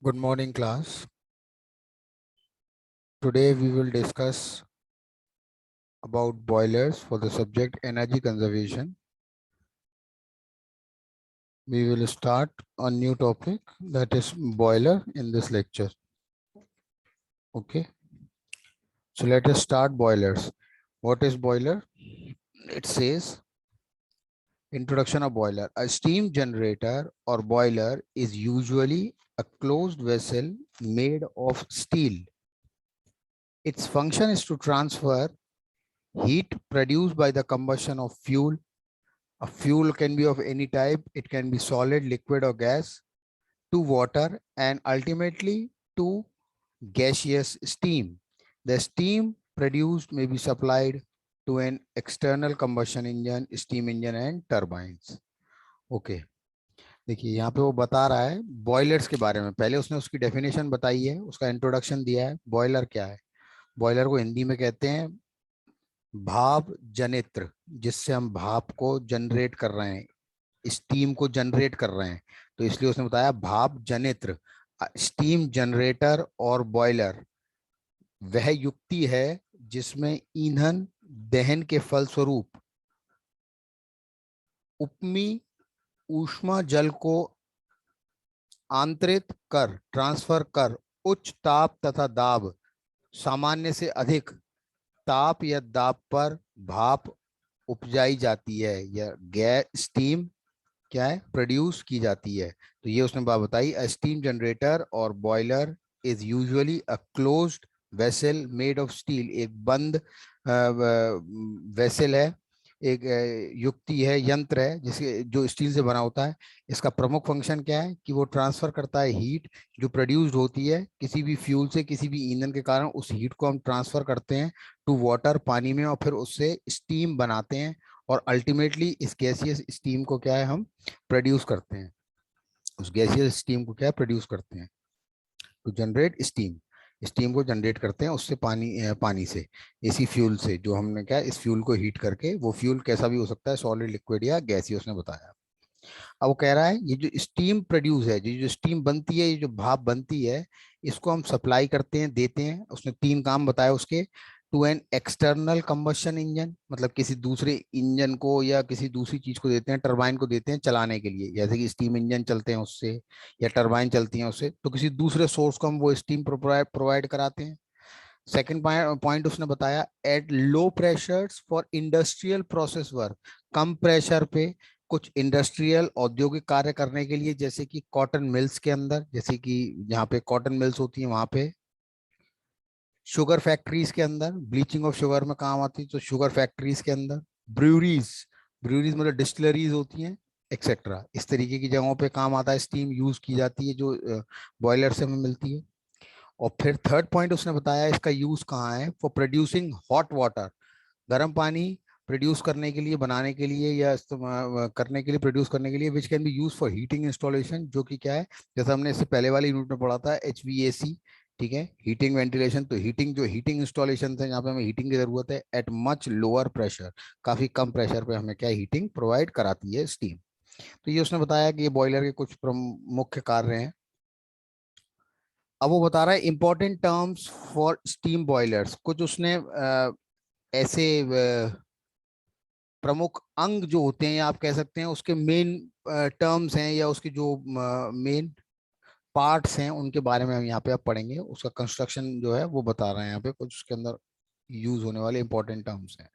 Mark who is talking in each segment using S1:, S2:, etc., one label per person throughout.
S1: Good morning, class. Today we will discuss about boilers for the subject energy conservation. We will start a new topic, that is boiler, in this lecture. Okay. So let us start boilers. What is boiler? It says introduction of boiler. A steam generator or boiler is usually a closed vessel made of steel. Its function is to transfer heat produced by the combustion of fuel. A fuel can be of any type. It can be solid, liquid, or gas, to water, and ultimately to gaseous steam. The steam produced may be supplied to an external combustion engine, steam engine, and turbines. Okay. देखिए यहाँ पे वो बता रहा है boilers के बारे में। पहले उसने उसकी डेफिनेशन बताई है, उसका इंट्रोडक्शन दिया है। बॉयलर क्या है? बॉयलर को हिंदी में कहते हैं भाप जनित्र, जिससे हम भाप को जनरेट कर रहे हैं, स्टीम को जनरेट कर रहे हैं, तो इसलिए उसने बताया भाप जनित्र। स्टीम जनरेटर और बॉयलर वह युक्ति है जिसमें ईंधन दहन के फलस्वरूप उपमी ऊष्मा जल को आंतरित कर, ट्रांसफर कर, उच्च ताप तथा दाब, सामान्य से अधिक ताप या दाब पर भाप उपजाई जाती है या गैस स्टीम क्या है प्रोड्यूस की जाती है। तो ये उसने बात बताई। अ स्टीम जनरेटर और boiler is usually a closed vessel made of steel. एक बंद वेसल है, एक युक्ति है, यंत्र है जिसके जो स्टील से बना होता है। इसका प्रमुख फंक्शन क्या है कि वो ट्रांसफर करता है हीट जो प्रोड्यूस्ड होती है किसी भी फ्यूल से, किसी भी ईंधन के कारण उस हीट को हम ट्रांसफर करते हैं टू वाटर, पानी में, और फिर उससे स्टीम बनाते हैं और अल्टीमेटली इस गैसियस स्टीम को क्या है हम प्रोड्यूस करते हैं। उस गैसियस स्टीम को क्या है प्रोड्यूस करते हैं, टू जनरेट स्टीम। स्टीम को जनरेट करते हैं उससे पानी से, इसी फ्यूल से जो हमने क्या इस फ्यूल को हीट करके, वो फ्यूल कैसा भी हो सकता है, सॉलिड, लिक्विड या गैसीय, उसने बताया। अब वो कह रहा है ये जो स्टीम प्रोड्यूस है, जो स्टीम बनती है, ये जो भाप बनती है, इसको हम सप्लाई करते हैं, देते हैं। उसने 3 काम बताए उसके। To an external combustion engine, मतलब किसी दूसरे इंजन को या किसी दूसरी चीज को देते हैं, टरबाइन को देते हैं चलाने के लिए, जैसे कि स्टीम इंजन चलते हैं उससे या टरबाइन चलती हैं उससे, तो किसी दूसरे सोर्स को हम वो स्टीम प्रोवाइड कराते हैं। सेकंड पॉइंट उसने बताया at low pressures for industrial process work. Come pressure पे कुछ इंडस्ट्रियल औद्योगिक कार्य करने के लिए, जैसे कि कॉटन मिल्स के अंदर, जैसे कि जहाँ पे कॉटन मिल्स होती हैं वहां पे, शुगर फैक्ट्रीज के अंदर, ब्लीचिंग ऑफ शुगर में काम आती है तो शुगर फैक्ट्रीज के अंदर, ब्रूरीज, ब्रूरीज मतलब डिस्टिलरीज होती हैं, एक्सेट्रा, इस तरीके की जगहों पे काम आता है। स्टीम यूज की जाती है जो बॉयलर से हमें मिलती है। और फिर थर्ड पॉइंट उसने बताया इसका यूज कहाँ है, फॉर प्रोड्यूसिंग हॉट वाटर, गर्म पानी प्रोड्यूस करने के लिए, बनाने के लिए या करने के लिए, प्रोड्यूस करने के लिए, which can be use for heating installation, जो कि क्या है, जैसा हमने इससे पहले वाले यूनिट में पढ़ा था, HVAC। ठीक है, हीटिंग वेंटिलेशन। तो हीटिंग, जो हीटिंग इंस्टॉलेशन है, यहाँ पे हमें हीटिंग की जरूरत है एट मच लोअर प्रेशर, काफी कम प्रेशर पे हमें क्या हीटिंग प्रोवाइड कराती है स्टीम। तो ये उसने बताया कि ये बॉयलर के कुछ मुख्य कार्य हैं। अब वो बता रहा है important terms for steam boilers. कुछ उसने ऐसे प्रमुख अंग जो होते हैं, या आप कह सकते हैं उसके मेन टर्म्स हैं, या उसके जो मेन पार्ट्स हैं, उनके बारे में हम यहाँ पे अब पढ़ेंगे। उसका कंस्ट्रक्शन जो है वो बता रहे हैं यहाँ पे, कुछ उसके अंदर यूज होने वाले इंपॉर्टेंट टर्म्स हैं।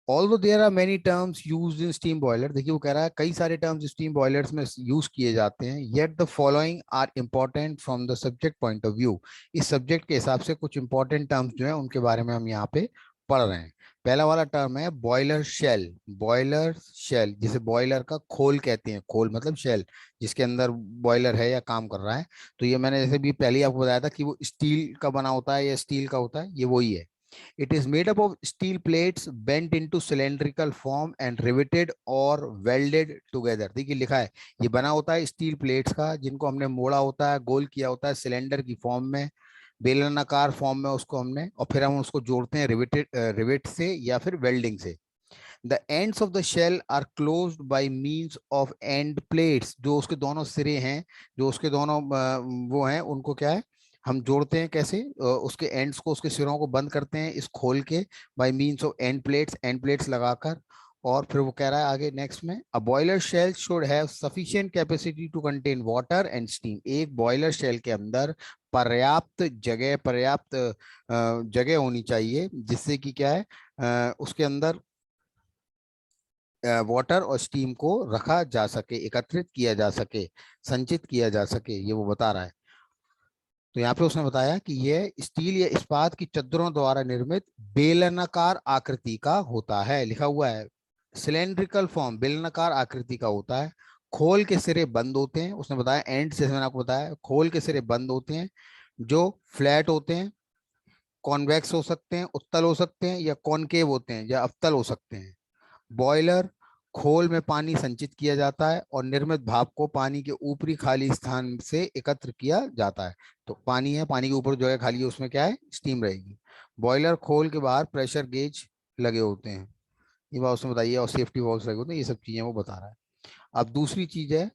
S1: Although there are many terms used in steam boiler, देखिए वो कह रहा है कई सारे टर्म्स स्टीम बॉयलर्स में यूज किए जाते हैं, yet the following are important from the subject point of view। इस सब्जेक्ट के हिसाब से कुछ इंपॉर्टेंट टर्म्स जो है उनके बारे में हम यहाँ पे पढ़ रहे हैं। पहला वाला टर्म है बॉयलर शेल। बॉयलर शेल, जिसे बॉयलर का खोल कहते हैं, खोल मतलब शेल, जिसके अंदर बॉयलर है या काम कर रहा है। तो ये मैंने जैसे भी पहले आपको बताया था कि वो स्टील का बना होता है या स्टील का होता है, ये वही है। It is made up of steel plates bent into cylindrical form and riveted or welded together। देखिए लिखा है ये बना होता है स्टील प्लेट्स का, जिनको हमने मोड़ा होता है, गोल किया होता है सिलेंडर की फॉर्म में, बेलनाकार फॉर्म में उसको हमने, और फिर हम उसको जोड़ते हैं रिवेट से या फिर वेल्डिंग से। The ends of the shell are closed by means of end plates, जो उसके दोनों सिरे हैं, जो उसके दोनों वो हैं, उनको क्या है, हम जोड़ते हैं कैसे, उसके एंड्स को, उसके सिरों को बंद करते हैं इस खोल के, bye means of end plates लगाकर। और फिर वो कह रहा है आगे नेक्स्ट में, a boiler shell should have sufficient capacity to contain water and steam. एक बॉयलर शेल के अंदर पर्याप्त जगह होनी चाहिए, जिससे कि क्या है, उसके अंदर वाटर और स्टीम को रखा जा सके, एकत्रित किया जा सके, संचित किया जा सके, ये वो बता रहा है। तो यहाँ पे उसने बताया कि यह स्टील या इस्पात की चद्दरों द्वारा निर्मित बेलनाकार आकृति का होता है, लिखा हुआ है सिलेंड्रिकल फॉर्म, बेलनाकार आकृति का होता है। खोल के सिरे बंद होते हैं, उसने बताया एंड से, मैंने आपको बताया खोल के सिरे बंद होते हैं, जो फ्लैट होते हैं, कॉन्वेक्स हो सकते हैं, उत्तल हो सकते हैं, या कॉनकेव होते हैं, या अवतल हो सकते हैं। बॉयलर खोल में पानी संचित किया जाता है और निर्मित भाप को पानी के ऊपरी खाली स्थान से एकत्र किया जाता है। तो पानी है, पानी के ऊपर जो है खाली है, उसमें क्या है, स्टीम रहेगी। बॉयलर खोल के बाहर प्रेशर गेज लगे होते हैं, ये बात उसने बताइए, और सेफ्टी वॉल्व लगे होते हैं, ये सब चीजें वो बता रहा है। अब दूसरी चीज है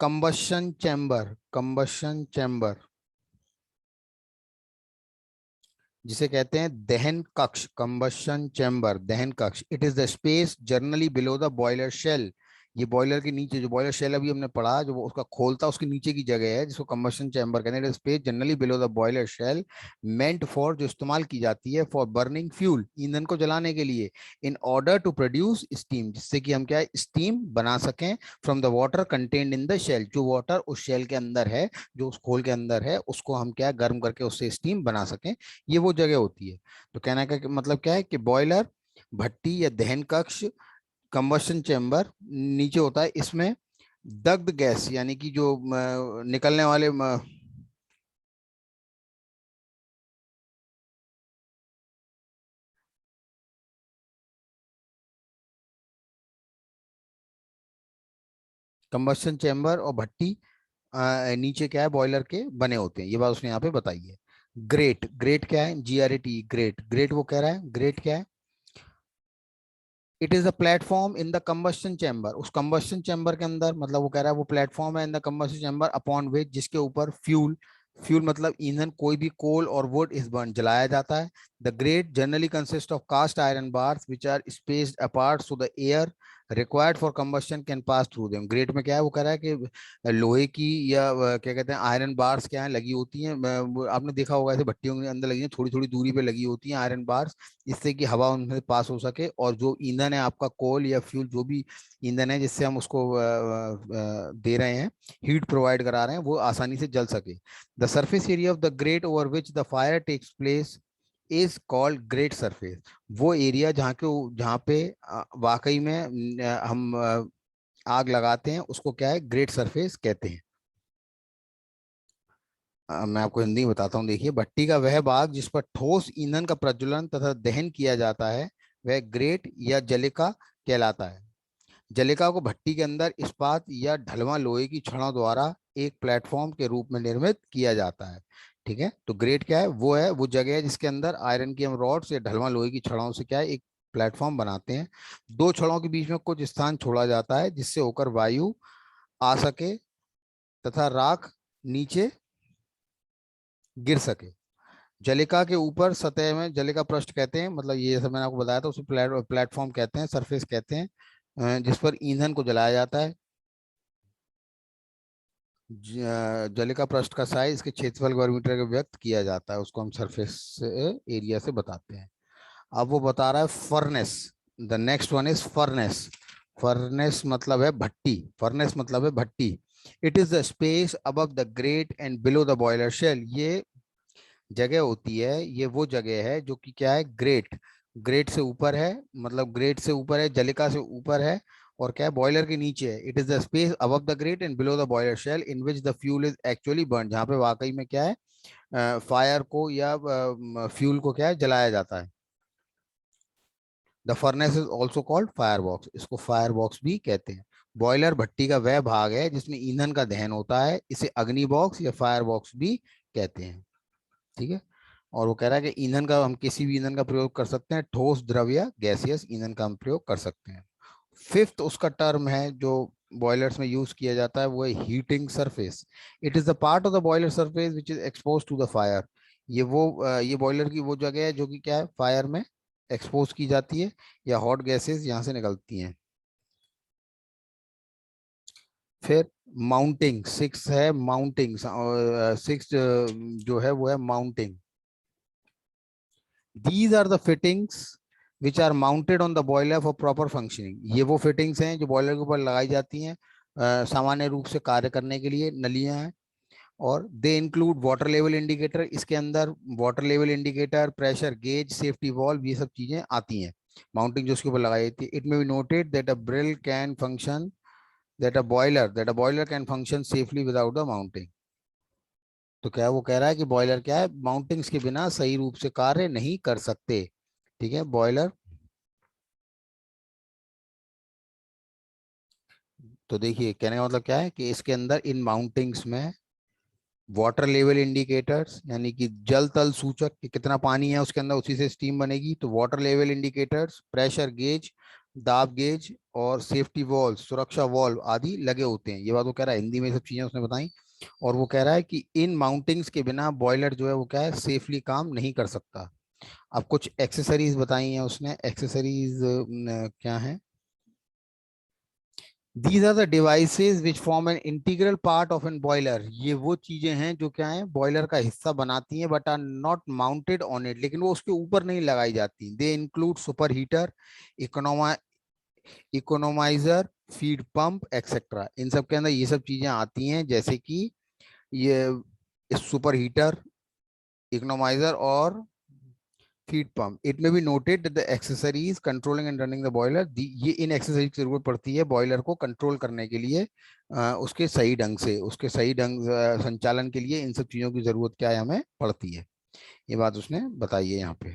S1: कंबशन चैम्बर। कंबशन चैम्बर जिसे कहते हैं दहन कक्ष, कंबशन चैम्बर, दहन कक्ष। It is the space generally below the boiler shell. ये बॉयलर के नीचे, जो बॉयलर शेल अभी हमने पढ़ा, जो वो उसका खोलता उसके नीचे की जगह है, जिसको कंबशन चैम्बर कहते हैं। Space generally below the boiler shell, meant for, जो इस्तेमाल की जाती है फॉर बर्निंग फ्यूल, ईंधन को जलाने के लिए, in order to produce steam, जिससे कि हम क्या है, स्टीम बना सकें, from the water contained in the shell, जो वाटर उस शेल के अंदर है, जो उस खोल के अंदर है, उसको हम क्या है, गर्म करके उससे स्टीम बना सकें, ये वो जगह होती है। तो कहने का मतलब क्या है कि बॉयलर, भट्टी या दहन कक्ष, कंबशन चैम्बर नीचे होता है, इसमें दग्ध गैस यानी कि जो निकलने वाले कंबशन चैम्बर और भट्टी नीचे क्या है, बॉयलर के बने होते हैं, ये बात उसने यहाँ पे बताई है। ग्रेट, ग्रेट क्या है, GRAT, ग्रेट, ग्रेट वो कह रहा है, ग्रेट क्या है, it is a platform in the combustion chamber, उस कंबशन चैम्बर के अंदर, मतलब वो कह रहा है वो प्लेटफॉर्म है in the combustion chamber upon which, जिसके ऊपर फ्यूल, फ्यूल मतलब ईंधन, कोई भी कोल और वुड इस बर्न जलाया जाता है। The grate generally consist of cast iron bars which are spaced apart so the air required for combustion can pass through them. Grate में क्या है, वो कह रहा है कि लोहे की या क्या कहते हैं, आयरन बार्स क्या है, लगी होती हैं, आपने देखा होगा ऐसे भट्टियों के अंदर लगी हैं, थोड़ी थोड़ी दूरी पे लगी होती हैं आयरन बार्स, इससे कि हवा उनमें पास हो सके, और जो ईंधन है आपका, कोल या फ्यूल, जो भी ईंधन है जिससे हम उसको दे रहे हैं, हीट प्रोवाइड करा रहे हैं, वो आसानी से जल सके। The surface area of the grate over which the fire takes place is called grate surface. वो एरिया जहाँ पे वाकई में हम आग लगाते हैं, उसको क्या है, ग्रेट सरफेस कहते हैं। मैं आपको हिंदी में बताता हूँ, देखिए, भट्टी का वह भाग जिस पर ठोस ईंधन का प्रज्वलन तथा दहन किया जाता है, वह ग्रेट या जलिका कहलाता है। जलिका को भट्टी के अंदर इस्पात या ढलवां लोहे की छड़ों द्वारा एक प्लेटफॉर्म के रूप में निर्मित किया जाता है। ठीक है, तो ग्रेट क्या है, वो जगह है जिसके अंदर आयरन की हम रॉड्स या ढलवां लोहे की छड़ों से क्या है, एक प्लेटफॉर्म बनाते हैं। दो छड़ों के बीच में कुछ स्थान छोड़ा जाता है, जिससे होकर वायु आ सके तथा राख नीचे गिर सके। जलिका के ऊपर सतह में जलिका पृष्ठ कहते हैं, मतलब ये सब मैंने आपको बताया था, उसे प्लेटफॉर्म कहते हैं, सरफेस कहते हैं, जिस पर ईंधन को जलाया जाता है। जलिका पृष्ठ का साइज इसके क्षेत्रफल वर्ग मीटर के व्यक्त किया जाता है, उसको हम सरफेस एरिया से बताते हैं। अब वो बता रहा है furnace. The next one is furnace. Furnace मतलब है भट्टी, फर्नेस मतलब है भट्टी। It is the space above the grate and below the boiler shell. ये जगह होती है, ये वो जगह है जो कि क्या है, ग्रेट, ग्रेट से ऊपर है, मतलब ग्रेट से ऊपर है, जलिका से ऊपर है, और क्या है, बॉयलर के नीचे है। It is the space above the grate and below the boiler shell in which the fuel is actually burn, जहाँ पे वाकई में क्या है, फायर को या फ्यूल को क्या है, जलाया जाता है। The furnace is also called fire box, इसको फायर बॉक्स भी कहते हैं। बॉयलर भट्टी का वह भाग है जिसमें ईंधन का दहन होता है, इसे अग्नि बॉक्स या फायर बॉक्स भी कहते हैं। ठीक है, और वो कह रहा है कि ईंधन का हम किसी भी ईंधन का प्रयोग कर सकते हैं, ठोस, द्रव या गैसियस ईंधन का हम प्रयोग कर सकते हैं। फिफ्थ उसका टर्म है जो बॉयलर्स में यूज किया जाता है, वो है heating surface. It is the part of the boiler surface which is expose to the fire. ये बॉयलर की वो जगह है जो कि क्या है, फायर में एक्सपोज की जाती है या हॉट गैसेस यहाँ से निकलती हैं। फिर माउंटिंग सिक्स है, माउंटिंग सिक्स जो है वो है mounting. These are the fittings which are mounted on the boiler for proper functioning. ये वो फिटिंग्स हैं जो बॉयलर के ऊपर लगाई जाती हैं सामान्य रूप से कार्य करने के लिए, नलियां हैं। और they include water level indicator, इसके अंदर water level indicator, pressure gauge, safety valve, ये सब चीजें आती हैं माउंटिंग जो उसके ऊपर लगाई जाती है। It may be noted that a Brill can function that a boiler can function safely without the mounting। तो क्या वो कह रहा है कि बॉयलर क्या है, माउंटिंग्स के बिना सही रूप से कार्य नहीं कर सकते। ठीक है, बॉयलर। तो देखिए कहने का मतलब क्या है कि इसके अंदर इन माउंटिंग्स में वाटर लेवल इंडिकेटर्स, यानी कि जल तल सूचक कि कितना पानी है उसके अंदर, उसी से स्टीम बनेगी, तो water level indicators, pressure gauge, दाब गेज, और सेफ्टी वॉल्व, सुरक्षा वॉल्व आदि लगे होते हैं। ये बात वो कह रहा है, हिंदी में सब चीजें उसने बताई। और वो कह रहा है कि इन माउंटिंग्स के बिना बॉयलर जो है वो क्या है, सेफली काम नहीं कर सकता। अब कुछ एक्सेसरीज बताई हैं उसने। एक्सेसरीज क्या है, these are the devices which form an integral part of an boiler. ये वो चीजें हैं जो क्या है, बॉयलर का हिस्सा बनाती हैं, but are not mounted on it, लेकिन वो उसके ऊपर नहीं लगाई जाती। They include super heater, economa economiser, feed pump etcetera. इन सब के अंदर ये सब चीजें आती हैं, जैसे कि ये सुपर हीटर, इकोनोमाइजर और फीड पंप। इट में be noted that the accessories controlling and running the boiler, ये इन एक्सेसरीज की जरूरत पड़ती है बॉयलर को कंट्रोल करने के लिए, उसके सही ढंग से, उसके सही ढंग संचालन के लिए इन सब चीजों की जरूरत क्या है, हमें पड़ती है। ये बात उसने बताई है यहाँ पे।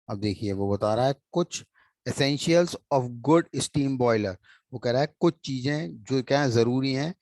S1: अब देखिए वो बता रहा है कुछ essentials of good steam boiler. वो कह रहा है कुछ चीजें जो क्या है, जरूरी हैं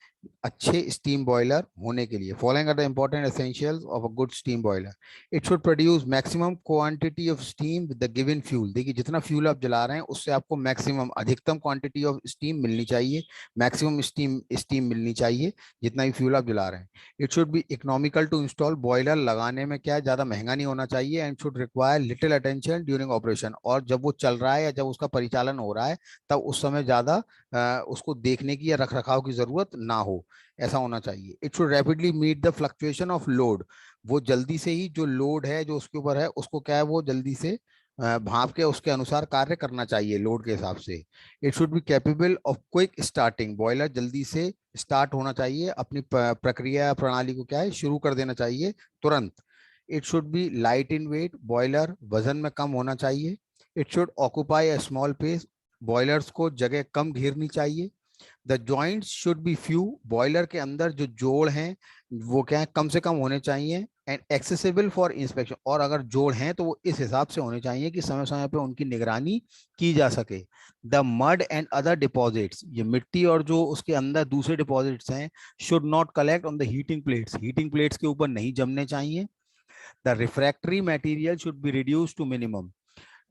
S1: अच्छे स्टीम बॉयलर होने के लिए। Following are the important essentials of a good steam boiler. It should produce maximum quantity of steam with the given fuel. देखिए जितना फ्यूल आप जला रहे हैं उससे आपको मैक्सिमम, अधिकतम क्वांटिटी ऑफ स्टीम मिलनी चाहिए, मैक्सिमम स्टीम स्टीम मिलनी चाहिए जितना भी फ्यूल आप जला रहे हैं। It should be economical to install. Boiler लगाने में क्या है, ज्यादा महंगा नहीं होना चाहिए। And should require little attention during operation. और जब वो चल रहा है या जब उसका परिचालन हो रहा है तब उस समय ज्यादा उसको देखने की या रख रखाव की जरूरत ना हो, ऐसा होना चाहिए। It should rapidly meet the fluctuation of load. वो जल्दी से ही जो लोड है जो उसके ऊपर है उसको क्या है, वो जल्दी से भाप के उसके अनुसार कार्य करना चाहिए लोड के हिसाब से। It should be capable of quick starting. Boiler जल्दी से स्टार्ट होना चाहिए, अपनी प्रक्रिया प्रणाली को क्या है, शुरू कर देना चाहिए तुरंत। It should be light in weight. Boiler वजन में कम होना चाहिए। It should occupy a small space. Boilers को जगह कम घेरनी चाहिए। The joints should be few. Boiler के अंदर जो जोड़ हैं वो क्या है, कम से कम होने चाहिए। And accessible for inspection. और अगर जोड़ हैं तो वो इस हिसाब से होने चाहिए कि समय समय पे उनकी निगरानी की जा सके। The mud and other deposits, ये मिट्टी और जो उसके अंदर दूसरे डिपॉजिट्स हैं, should not collect on the heating plates. Heating plates के ऊपर नहीं जमने चाहिए। The refractory material should be reduce to minimum.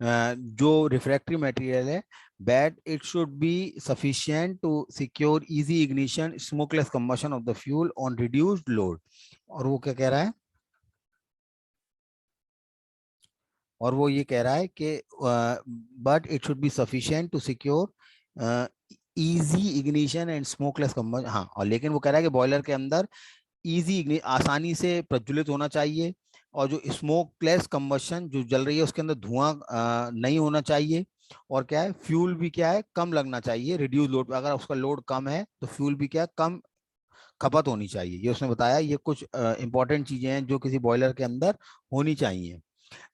S1: जो रिफ्रैक्टरी मटेरियल है, that it should be sufficient to secure easy ignition, smokeless combustion of the fuel on reduced load. और वो क्या कह रहा है, और वो ये कह रहा है कि but it should be sufficient to secure easy ignition and smokeless combustion. हाँ, और लेकिन वो कह रहा है कि बॉयलर के अंदर इजी, आसानी से प्रज्वलित होना चाहिए, और जो स्मोकलेस कंबशन जो जल रही है उसके अंदर धुआं नहीं होना चाहिए। और क्या है, फ्यूल भी क्या है, कम लगना चाहिए, रिड्यूस लोड। अगर उसका लोड कम है तो फ्यूल भी क्या है, कम खपत होनी चाहिए। ये उसने बताया। ये कुछ इंपॉर्टेंट चीजें हैं जो किसी बॉयलर के अंदर होनी चाहिए।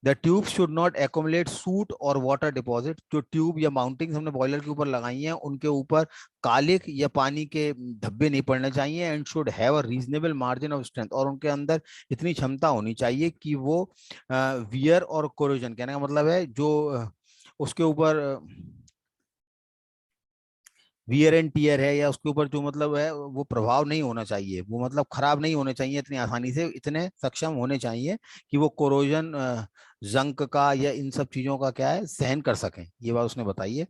S1: The tube should not accumulate suit और वाटर डिपॉजिट। जो ट्यूब या माउंटिंग्स हमने बॉयलर के ऊपर लगाई हैं उनके ऊपर कालिक या पानी के धब्बे नहीं पड़ने चाहिए। And should have a reasonable margin of strength. और उनके अंदर इतनी क्षमता होनी चाहिए कि वो वियर और कोरोजन, कहने का मतलब है जो उसके ऊपर वियर एंड टीयर है, या उसके ऊपर जो मतलब है वो प्रभाव नहीं होना चाहिए, वो मतलब खराब नहीं होने चाहिए इतनी आसानी से, इतने सक्षम होने चाहिए कि वो कोरोजन, जंक का या इन सब चीजों का क्या है सहन कर सकें, ये बात उसने बताई है।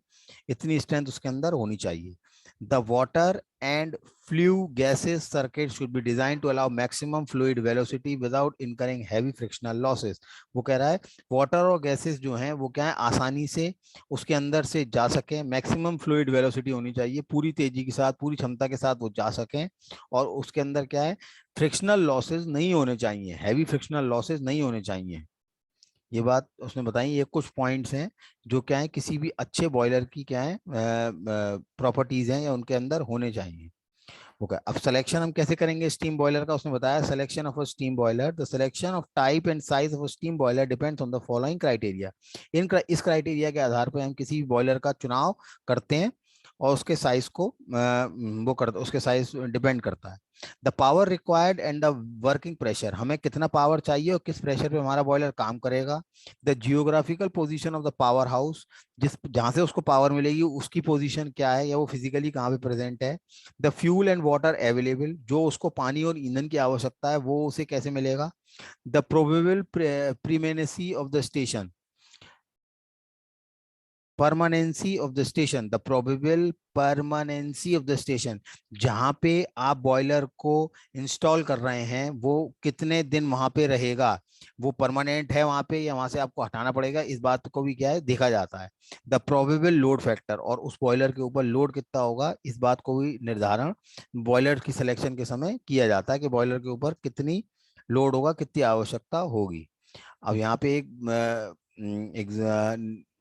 S1: इतनी स्ट्रेंथ उसके अंदर होनी चाहिए। The water and flue gases circuit should be design to allow maximum fluid velocity without incurring heavy frictional losses. वो कह रहा है वाटर और गैसेस जो हैं वो क्या है आसानी से उसके अंदर से जा सकें, मैक्सिमम फ्लूइड वेलोसिटी होनी चाहिए, पूरी तेजी के साथ पूरी क्षमता के साथ वो जा सकें, और उसके अंदर क्या है फ्रिक्शनल लॉसेस नहीं होने चाहिए, हैवी फ्रिक्शनल लॉसेस नहीं होने चाहिए। ये बात उसने बताई। ये कुछ पॉइंट्स हैं जो क्या है किसी भी अच्छे बॉयलर की क्या है प्रॉपर्टीज हैं या उनके अंदर होने चाहिए। ओके, अब सिलेक्शन हम कैसे करेंगे स्टीम बॉयलर का, उसने बताया selection of a steam boiler, the selection of type and size of a steam boiler depends on the following criteria. इस क्राइटेरिया के आधार पर हम किसी भी बॉयलर का चुनाव करते हैं, और उसके साइज को वो करता उसके साइज डिपेंड करता है। The power required and the working pressure, हमें कितना पावर चाहिए और किस प्रेशर पे हमारा बॉयलर काम करेगा। The geographical position of the power house, जिस जहां से उसको पावर मिलेगी उसकी पोजीशन क्या है या वो फिजिकली कहाँ पे प्रेजेंट है। The fuel and water available, जो उसको पानी और ईंधन की आवश्यकता है वो उसे कैसे मिलेगा। The probable permanency of the station, permanency of the station, the probable permanency of the station, जहां पे आप बॉयलर को इंस्टॉल कर रहे हैं वो कितने दिन वहां पे रहेगा, वो परमानेंट है वहां पे या वहां से आपको हटाना पड़ेगा, इस बात को भी क्या है देखा जाता है। द प्रोबेबल लोड फैक्टर, और उस बॉयलर के ऊपर लोड कितना होगा इस बात को भी निर्धारण बॉयलर की सिलेक्शन के समय किया जाता है कि बॉयलर के ऊपर कितनी लोड होगा, कितनी आवश्यकता होगी। अब यहाँ पे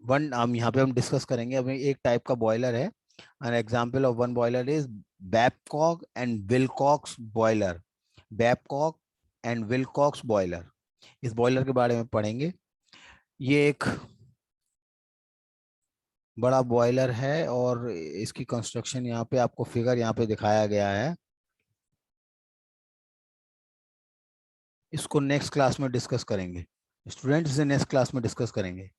S1: वन हम यहाँ पे हम डिस्कस करेंगे। अब एक टाइप का बॉयलर है, an example of one boiler is Babcock and Wilcox boiler. Babcock and Wilcox boiler, इस बॉयलर के बारे में पढ़ेंगे। ये एक बड़ा बॉयलर है और इसकी कंस्ट्रक्शन यहाँ पे आपको फिगर यहाँ पे दिखाया गया है। इसको नेक्स्ट क्लास में डिस्कस करेंगे, स्टूडेंट्स, इसे नेक्स्ट क्लास में डिस्कस करेंगे।